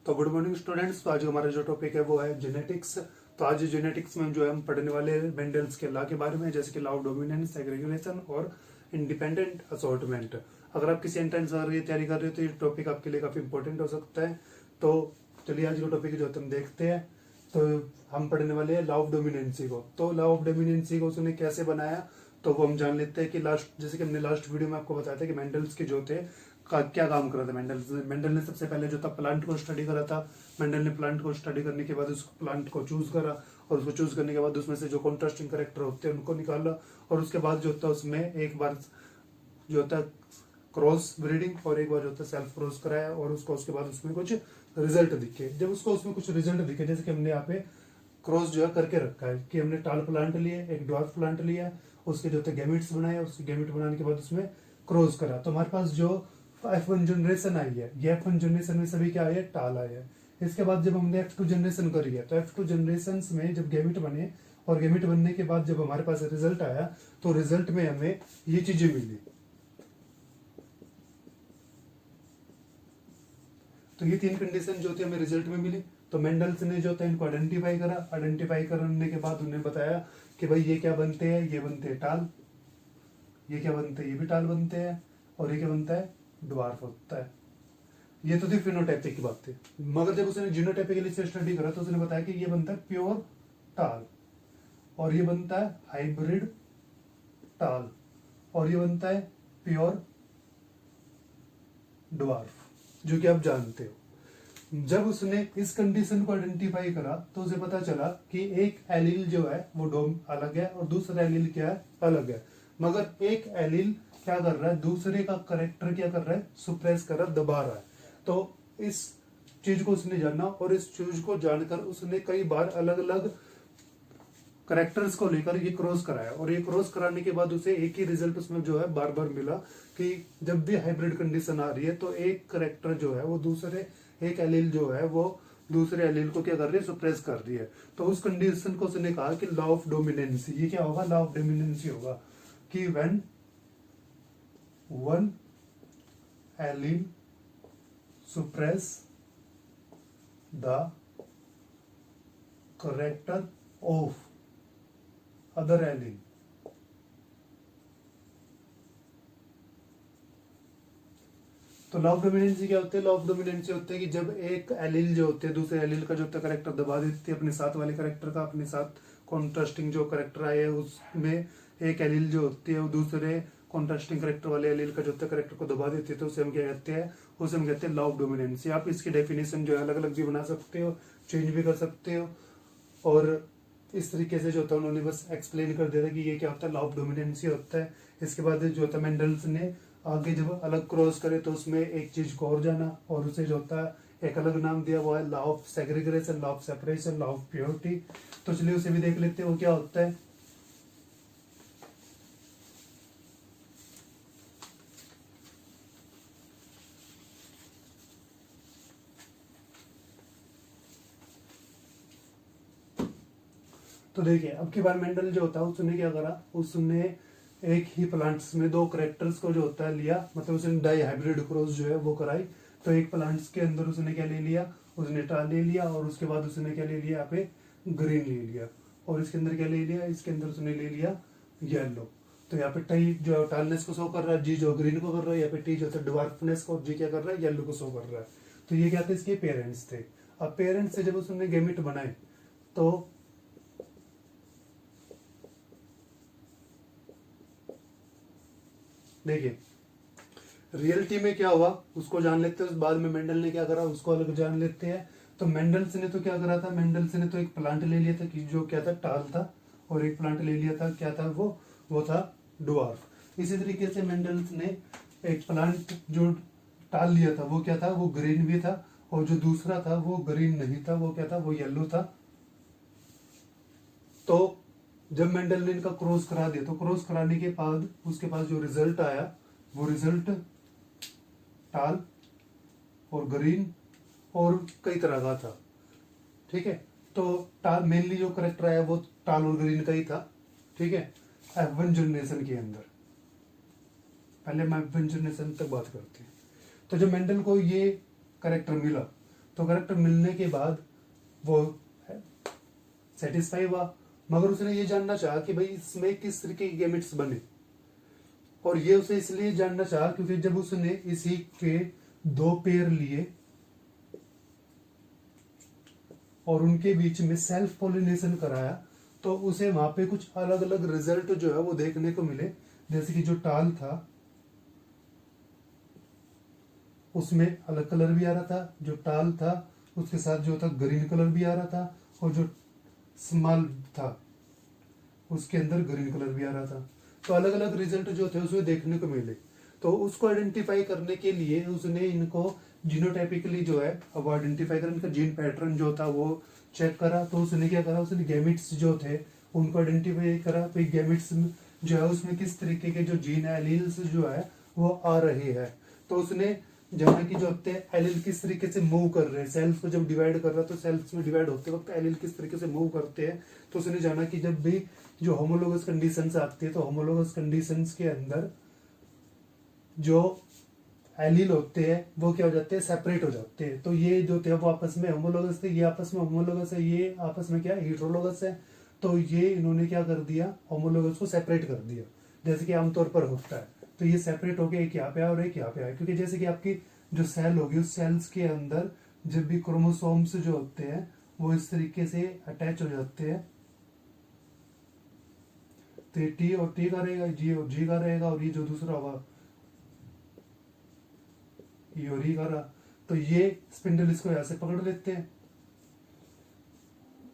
तो good morning students. तो आज हमारा जो टॉपिक है वो है जेनेटिक्स। तो आज जेनेटिक्स में जो है हम पढ़ने वाले हैं मेंडल्स के लॉ के बारे में, जैसे कि लॉ ऑफ डोमिनेंस, सेग्रेगेशन और इंडिपेंडेंट असॉर्टमेंट। अगर आप किसी एंट्रेंस की तैयारी कर रहे हो तो ये टॉपिक आपके लिए काफी इंपॉर्टेंट हो सकता है। तो चलिए आज का टॉपिक जो हम देखते हैं। तो हम पढ़ने वाले हैं लॉ ऑफ डोमिनेंसी को। तो लॉ ऑफ डोमिनेंसी को उसने कैसे बनाया तो वो हम जान लेते हैं कि लास्ट, जैसे कि हमने लास्ट वीडियो में आपको बताया था कि मेंडल्स के जो थे क्या काम कर रहा था। मेंडल ने सबसे पहले जो था प्लांट को स्टडी करा था। मेंडल ने प्लांट को स्टडी करने के बाद उस प्लांट को चूज करा और उसको चूज करने के बाद उसमें से जो कॉन्ट्रास्टिंग करेक्टर होते हैं उनको निकाला और उसके बाद जो होता है उसमें एक बार जो होता है क्रॉस ब्रीडिंग और एक बार जो होता है सेल्फ क्रॉस कराया और उसको उसके बाद उसमें कुछ रिजल्ट दिखे। जब उसको उसमें कुछ रिजल्ट दिखे, जैसे कि हमने यहाँ पे क्रॉस जो है करके रखा है कि हमने टाल प्लांट लिए, एक ड्वार्फ प्लांट लिया, उसके जो थे गैमेट्स बनाए, उसके गैमेट बनाने के बाद उसमें क्रॉस करा। तो हमारे पास जो F1 जनरेशन आई है, ये F1 जनरेशन में सभी क्या आया है, टाल आया है। इसके बाद जब हमने F2 जनरेशन करी है तो F2 जनरेशन में जब गैमेट बने और गैमेट बनने के बाद जब हमारे पास रिजल्ट आया तो रिजल्ट में हमें ये चीजें मिली। तो ये तीन कंडीशन जो थी हमें रिजल्ट में मिली। तो मेंडल्स ने जो था इनको आइडेंटिफाई करा। आइडेंटिफाई करने के बाद उन्हें बताया कि भाई ये क्या बनते हैं, ये बनते हैं टाल, ये क्या बनते हैं, ये भी टाल बनते हैं, और ये क्या बनता है, ड्वार्फ होता है। ये तो थी फिनोटाइपिक की बात थी। मगर जब उसने जीनोटाइपिकली से स्टडी करा तो उसने बताया कि ये बनता है प्योर टाल, और ये बनता है हाइब्रिड टाल, और ये बनता है प्योर ड्वार्फ, जो कि आप जानते हो। जब उसने इस कंडीशन को आइडेंटिफाई करा तो उसे पता चला कि एक एलील जो है वो डोम अलग है और दूसरा एलील क्या है, अलग है। मगर एक एलील क्या कर रहा है, दूसरे का करेक्टर क्या कर रहा है, सुप्रेस कर रहा है, दबा रहा है। तो इस चीज को उसने जाना और इस चीज को जानकर उसने कई बार अलग अलग करेक्टर्स को लेकर ये क्रॉस कराया और ये क्रॉस कराने के बाद उसे एक ही रिजल्ट उसमें जो है बार बार मिला कि जब भी हाइब्रिड कंडीशन आ रही है तो एक करेक्टर जो है वो दूसरे, एक एलील जो है वो दूसरे एलील को क्या कर रही है, सुप्रेस कर रही है। तो उस कंडीशन को उसने कहा कि लॉ ऑफ डोमिनेंसी। ये क्या होगा, लॉ ऑफ डोमिनेंसी होगा कि when one allele suppress the character of other allele, तो लॉ ऑफ डोमिनेंसी क्या होते हैं, लॉ ऑफ डोमिनेंसी होते हैं कि जब एक एलील जो होते हैं दूसरे एलील का जो होता है करेक्टर दबा देती है अपने साथ वाले करेक्टर का, अपने साथ कॉन्ट्रास्टिंग जो करेक्टर आए है उसमें एक एलील जो होती है वो दूसरे कॉन्ट्रास्टिंग करेक्टर वाले एलील का जो होता है करेक्टर को दबा देती है, तो उसे हम क्या कहते हैं, उसे हम कहते हैं लॉ ऑफ डोमिनेंसी। आप इसकी डेफिनेशन जो है अलग अलग भी बना सकते हो, चेंज भी कर सकते हो, और इस तरीके से जो होता है उन्होंने बस एक्सप्लेन कर दिया था कि ये क्या होता है, लॉ ऑफ डोमिनेंसी होता है। इसके बाद जो होता है मेंडल्स ने आगे जब अलग क्रॉस करे तो उसमें एक चीज को और जाना और उसे जो होता है एक अलग नाम दिया, वो है law of segregation, law of separation, law of purity. तो चलिए उसे भी देख लेते हैं वो क्या होता है। तो देखिए अब की बार मेंडल जो होता है उसने क्या करा, उसने एक ही प्लांट्स में दो करेक्टर्स को जो होता है लिया, मतलब उसने डाई हाइब्रिड क्रॉस जो है वो कराई। तो एक प्लांट्स के अंदर उसने क्या ले लिया, उसने टाल ले लिया, और उसके बाद उसने क्या ले लिया, यहाँ पे ग्रीन ले लिया, और इसके अंदर क्या ले लिया, इसके अंदर उसने ले लिया येलो। तो यहाँ पे टी जो टालनेस को शो कर रहा है, जी जो ग्रीन को कर रहा है, यहाँ पे टी जो ड्वार्फनेस को, जी क्या कर रहा है, येलो को शो कर रहा है। तो ये क्या थे, इसके पेरेंट्स थे। अब पेरेंट्स से जब उसने गैमेट बनाए तो देखिए रियलिटी में क्या हुआ उसको जान लेते हैं, उस बाद में मेंडल ने क्या करा उसको अलग जान लेते हैं। तो मेंडल्स ने तो क्या करा था, मेंडल्स ने तो एक प्लांट ले लिया था कि जो क्या था, टाल था, और एक प्लांट ले लिया था क्या था, वो था ड्वार्फ। इसी तरीके से मेंडल्स ने एक प्लांट जो टाल लिया था वो क्या था, वो ग्रीन भी था, और जो दूसरा था वो ग्रीन नहीं था, वो क्या था, वो येलो था। तो जब मेंडल ने इनका क्रॉस करा दिया तो क्रॉस कराने के बाद उसके पास जो रिजल्ट आया वो रिजल्ट टाल और ग्रीन और कई तरह का था। ठीक है, तो टाल मेनली जो करेक्टर आया वो टाल और ग्रीन का ही था। ठीक है, F1 जनरेशन के अंदर, पहले हम F1 जनरेशन तक बात करते हैं। तो जब मेंडल को ये करेक्टर मिला तो करेक्टर मिलने के बाद वो सेटिस्फाई हुआ, मगर उसने ये जानना चाहा कि भाई इसमें किस तरीके के गैमेट्स बने, और ये उसे इसलिए जानना चाहा क्योंकि जब उसने इसी के 2 पेयर लिए और उनके बीच में सेल्फ पॉलिनेशन कराया, तो उसे वहां पे कुछ अलग अलग रिजल्ट जो है वो देखने को मिले। जैसे कि जो टाल था उसमें अलग कलर भी आ रहा था, जो टाल था उसके साथ जो था ग्रीन कलर भी आ रहा था, और जो स्मॉल था उसके अंदर ग्रीन कलर भी आ रहा था। तो अलग अलग रिजल्ट जो थे उसमें देखने को मिले। तो उसको आइडेंटिफाई करने के लिए उसने इनको जीनोटाइपिकली जो है अब आइडेंटिफाई कर इनका जीन पैटर्न जो था वो चेक करा। तो उसने क्या करा, उसने गैमिट्स जो थे उनको आइडेंटिफाई करा, तो गैमिट्स जो है उसमें किस तरीके के जो जीन है एलील्स जो है वो आ रहे हैं। तो उसने जाना कि जो होते हैं एलील किस तरीके से मूव कर रहे हैं, सेल्स को जब डिवाइड कर रहा है तो सेल्स में डिवाइड होते वक्त एलील किस तरीके से मूव करते हैं। तो उसने जाना कि जब भी जो होमोलोगस कंडीशंस आती है तो होमोलोगस कंडीशंस के अंदर जो एलील होते हैं वो क्या हो जाते हैं, सेपरेट हो जाते हैं। तो ये जो थे वो आपस में होमोलोगस थे, ये आपस में होमोलोगस है, ये आपस में क्या हेटेरोलोगस है। तो ये इन्होंने क्या कर दिया, होमोलोगस को सेपरेट कर दिया, जैसे कि आमतौर पर होता है। तो ये सेपरेट हो गया, एक यहाँ पे आया और एक यहाँ पे आया, क्योंकि जैसे कि आपकी जो सेल होगी उस सेल्स के अंदर जब भी क्रोमोसोम्स जो होते हैं वो इस तरीके से अटैच हो जाते हैं, तो ये टी और टी का रहेगा, जी और जी का रहेगा, और ये जो दूसरा होगा ये और ये का रहा। तो ये स्पिंडल इसको यहाँ से पकड़ लेते हैं,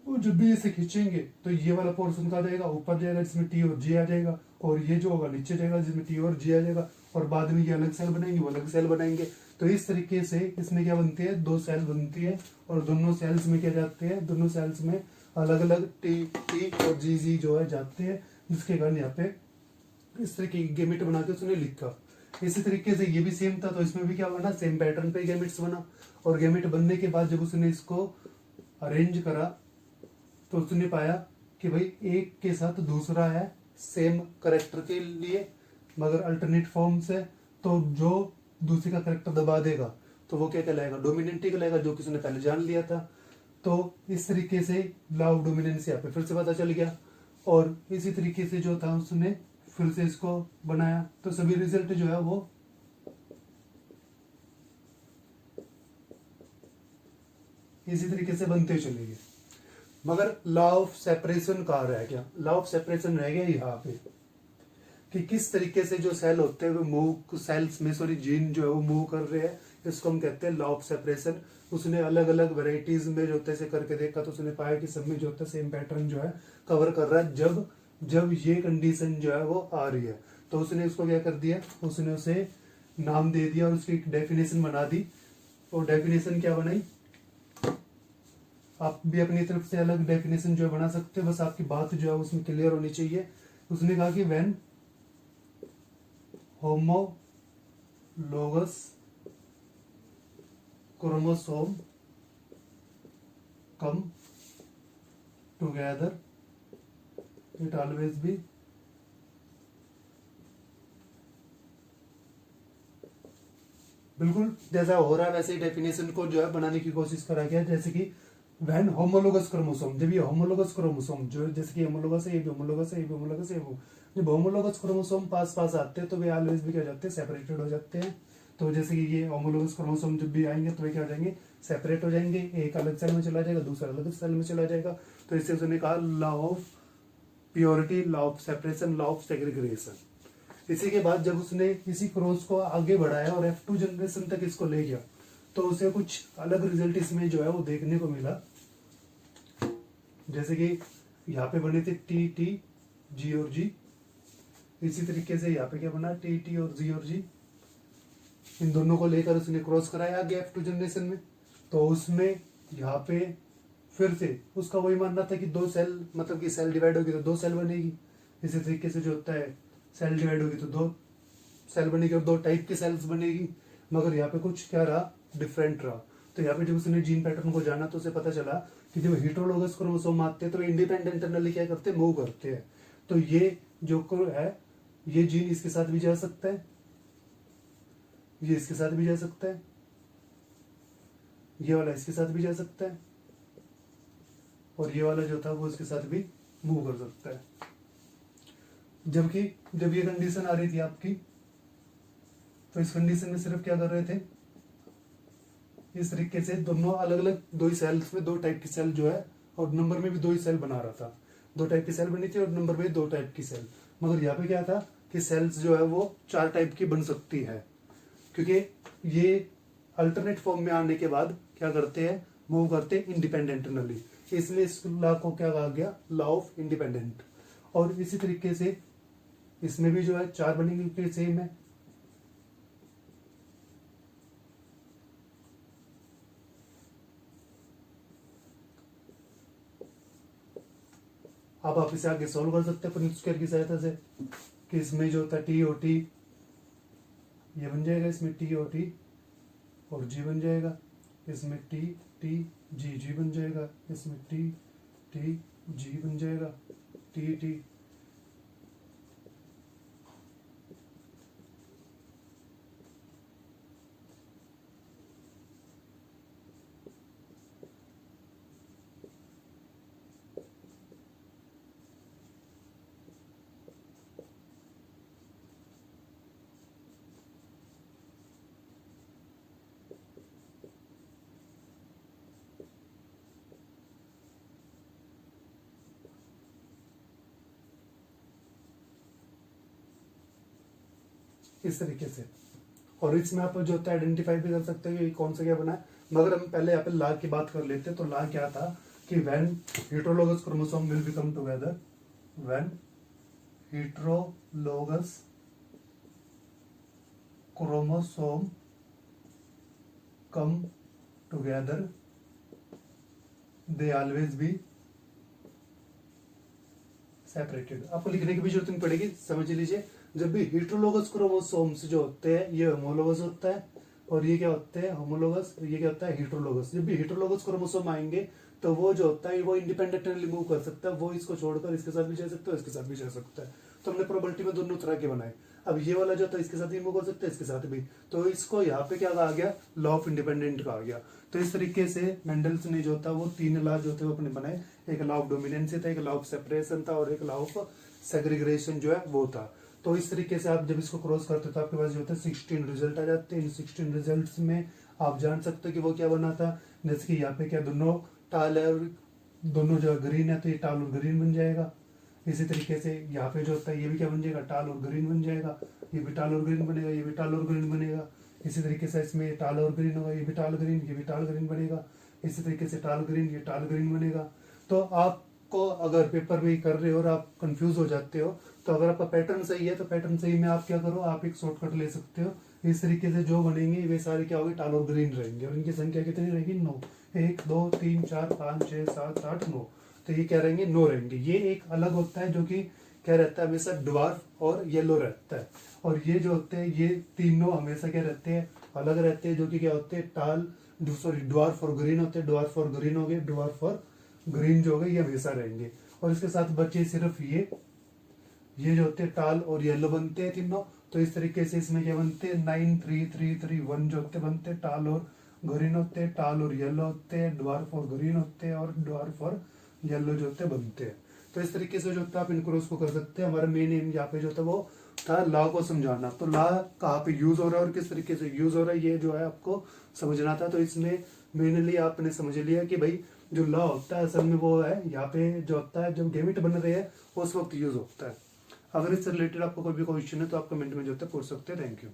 और जब भी इसे खींचेंगे तो ये वाला पोर्शन का जाएगा ऊपर जाएगा जिसमें टी और जी आ जाएगा, और ये जो होगा नीचे जाएगा जिसमें टी और जी आ जाएगा, और बाद में ये अलग सेल बनाएंगे वो अलग सेल बनाएंगे। तो इस तरीके से इसमें क्या बनती है, 2 सेल बनती है, और दोनों सेल्स में क्या जाते हैं, दोनों सेल्स में अलग अलग टी टी और जी जी जो है जाते हैं, जिसके कारण यहाँ पे इस तरह की गेमिट बना के उसने लिखा। इसी तरीके से ये भी सेम था, तो इसमें भी क्या बना, सेम पैटर्न पे गेमिट्स बना। और गेमिट बनने के बाद जब उसने इसको अरेंज करा तो उसने पाया कि भाई एक के साथ दूसरा है सेम करेक्टर के लिए मगर अल्टरनेट फॉर्म से, तो जो दूसरे का करेक्टर दबा देगा तो वो क्या कहलाएगा, डोमिनेंट ही कहलाएगा, जो किसी ने पहले जान लिया था। तो इस तरीके से लॉ ऑफ डोमिनेंस यहाँ पे फिर से पता चल गया, और इसी तरीके से जो था उसने फिर से इसको बनाया। तो सभी रिजल्ट जो है वो इसी तरीके से बनते चले गए। मगर लॉ ऑफ सेपरेशन कहाँ रह गया, लॉ ऑफ सेपरेशन रह गया यहाँ पे कि किस तरीके से जो सेल होते हैं वो मूव, सेल्स में सॉरी जीन जो है वो मूव कर रहे हैं, इसको हम कहते हैं लॉ ऑफ सेपरेशन। उसने अलग अलग वेराइटीज में जो होता है करके देखा, तो उसने पाया कि सब में जो होता है सेम पैटर्न जो है कवर कर रहा है जब जब ये कंडीशन जो है वो आ रही है। तो उसने उसको क्या कर दिया, उसने उसे नाम दे दिया और उसकी एक डेफिनेशन बना दी। और डेफिनेशन क्या बनाई, आप भी अपनी तरफ से अलग डेफिनेशन जो है बना सकते हो, बस आपकी बात जो है उसमें क्लियर होनी चाहिए। उसने कहा कि when homologous chromosome come together it always be बिल्कुल जैसा हो रहा है वैसे ही डेफिनेशन को जो है बनाने की कोशिश करा गया। जैसे कि व्हेन होमोलोगस क्रोमोसोम, जब ये होमोलोगस क्रोमोसोम जो जैसे कि होमोलोगस है, ये भी होमोलोगस है, ये भी होमोलोगस है, वो जब होमोलोगस क्रोमोसोम पास पास आते हैं तो वे ऑलवेज भी क्या हो जाते हैं, सेपरेटेड हो जाते हैं। तो जैसे कि ये होमोलोगस क्रोमोसोम जब भी आएंगे तो वे क्या हो जाएंगे, सेपरेट हो जाएंगे, एक अलग सेल में चला जाएगा, दूसरा अलग सेल में चला जाएगा। तो इससे उसने कहा law of purity, law of separation, law of segregation. इसी के बाद जब उसने इसी क्रॉस को आगे बढ़ाया और F2 जनरेशन तक इसको ले गया तो उसे कुछ अलग रिजल्ट इसमें जो है वो देखने को मिला। जैसे कि यहाँ पे बने थे टी टी जी और जी, इसी तरीके से यहाँ पे क्या बना, टी टी और जी और जी, इन दोनों को लेकर उसने क्रॉस कराया आगे F2 जनरेशन में। तो उसमें यहाँ पे फिर से उसका वही मानना था कि 2 सेल, मतलब कि सेल डिवाइड होगी तो 2 सेल बनेगी। इसी तरीके से जो होता है सेल डिवाइड होगी तो 2 सेल बनेगी और 2 टाइप की सेल्स बनेगी। मगर यहाँ पे कुछ क्या रहा, डिफरेंट रहा। तो यहाँ पे जब उसने जीन पैटर्न को जाना तो उसे पता चला कि जब हेटेरोलोगस क्रोमोसोम आते हैं तो इंडिपेंडेंट इंटरनली क्या करते हैं, मूव करते हैं। तो ये जो है ये जीन इसके साथ भी जा सकता है, ये इसके साथ भी जा सकता है, ये वाला इसके साथ भी जा सकता है और ये वाला जो था वो इसके साथ भी मूव कर सकता है। जबकि जब ये कंडीशन आ रही थी आपकी, तो इस कंडीशन में सिर्फ क्या कर रहे थे, इस तरीके से दोनों अलग अलग दो ही सेल्स में दो टाइप की सेल जो है, और नंबर में भी दो ही सेल बना रहा था, दो टाइप की सेल बनी थी और नंबर में दो टाइप की सेल। मगर यहाँ पे क्या था कि सेल्स जो है वो चार टाइप की बन सकती है, क्योंकि ये अल्टरनेट फॉर्म में आने के बाद क्या करते हैं, मूव करते हैं इंडिपेंडेंटली, इसलिए इस लॉ को क्या कहा गया, लॉ ऑफ इंडिपेंडेंट। और इसी तरीके से इसमें भी जो है चार बनेंगे क्योंकि सेम है। अब आप इसे आगे सॉल्व कर सकते हैं पुनित स्क्वायर की सहायता से, कि इसमें जो होता है टी ओ टी ये बन जाएगा, इसमें टी ओ टी और जी बन जाएगा, इसमें टी टी जी जी बन जाएगा, इसमें टी टी जी बन जाएगा, टी टी। इस तरीके से, और इसमें आप जो होता है आइडेंटिफाई भी कर सकते हैं कि कौन सा क्या बना है। मगर हम पहले यहाँ पे लॉ की बात कर लेते हैं। तो लॉ क्या था कि when heterologous chromosome will become together, when heterologous chromosome come together they always be separated. आपको लिखने की भी जरूरत नहीं पड़ेगी, समझ लीजिए। जब भी हेटेरोलोगस क्रोमोसोम्स जो होते हैं ये होमोलोगस होता है, और ये क्या होते हैं होमोलोगस, ये क्या होता है हेटेरोलोगस। जब भी हेटेरोलोगस क्रोमोसोम आएंगे तो वो जो होता है वो इंडिपेंडेंटली मूव कर सकता है, वो इसको छोड़कर इसके साथ भी जा सकता है, इसके साथ भी जा सकता है। तो हमने प्रोबेबिलिटी में दोनों तरह के बनाए। अब ये वाला जो था इसके साथ भी मूव कर सकता है, इसके साथ भी, तो इसको यहाँ पे क्या कहा गया, लॉ ऑफ इंडिपेंडेंट कहा गया। तो इस तरीके से मेंडल्स ने जो था वो तीन लॉ जो थे वो अपने बनाए, एक लॉ ऑफ डोमिनेंस था, एक लॉ ऑफ सेपरेशन था, और एक लॉ ऑफ सेग्रीगेशन जो है वो था। तो इस तरीके से आप जब इसको क्रॉस करते हो तो आपके पास जो होता है 16 रिजल्ट आ जाते हैं। इन 16 रिजल्ट्स में आप जान सकते हो कि वो क्या बना था। जैसे कि यहाँ पे क्या दोनों टाल है और दोनों जो ग्रीन है, तो ये टाल और ग्रीन बन जाएगा। इसी तरीके से यहाँ पे जो होता है ये भी क्या बन जाएगा, टाल और ग्रीन बन जाएगा, ये भी टाल और ग्रीन बनेगा, ये भी टाल और ग्रीन बनेगा। इसी तरीके से इसमें टाल और ग्रीन होगा, ये भी टाल ग्रीन, ये भी टाल ग्रीन बनेगा। इसी तरीके से टाल ग्रीन, ये टाल ग्रीन बनेगा। तो आपको अगर पेपर में कर रहे हो और आप कंफ्यूज हो जाते हो, तो अगर आपका पैटर्न सही है तो पैटर्न सही में आप क्या करो, आप एक शॉर्टकट ले सकते हो। इस तरीके से जो बनेंगे वे सारे क्या होंगे, टाल और ग्रीन रहेंगे, और इनकी संख्या कितनी रहेगी, 9। 1 2 3 4 5 6 7 8 9। तो ये क्या रहेंगे, 9 रहेंगे। ये एक अलग होता है जो कि क्या रहता है, हमेशा ड्वार्फ और येलो रहता है। और ये जो होते हैं ये तीनों हमेशा क्या रहते हैं, अलग रहते हैं, जो कि क्या होते हैं, टाल सॉरी ड्वार्फ और ग्रीन होते हैं। ड्वार्फ और ग्रीन हो गए, ड्वार्फ और ग्रीन जो हो गए ये हमेशा रहेंगे। और इसके साथ बचे सिर्फ ये जो होते हैं टाल और येलो बनते हैं तीनों। तो इस तरीके से इसमें क्या बनते हैं, 9 3 3 3 1 जो होते बनते हैं, टाल और ग्रीन होते हैं, टाल और येलो होते हैं, ड्वार्फ और ग्रीन होते हैं, और ड्वार्फ और येलो जो होते बनते हैं। तो इस तरीके से जो होता है आप इन क्रॉस को कर सकते हैं। हमारा मेन एम यहाँ पे जो था वो था लॉ को समझाना। तो लॉ कहाँ पे यूज हो रहा है और किस तरीके से यूज हो रहा है ये जो है आपको समझना था। तो इसमें मेनली आपने समझ लिया कि भाई जो लॉ होता है असल में वो है यहाँ पे जो होता है जब गेमिट बन रहे हैं उस वक्त यूज होता है। अगर इससे रिलेटेड आपको कोई भी क्वेश्चन है तो आप कमेंट में जो है पूछ सकते हैं। Thank you.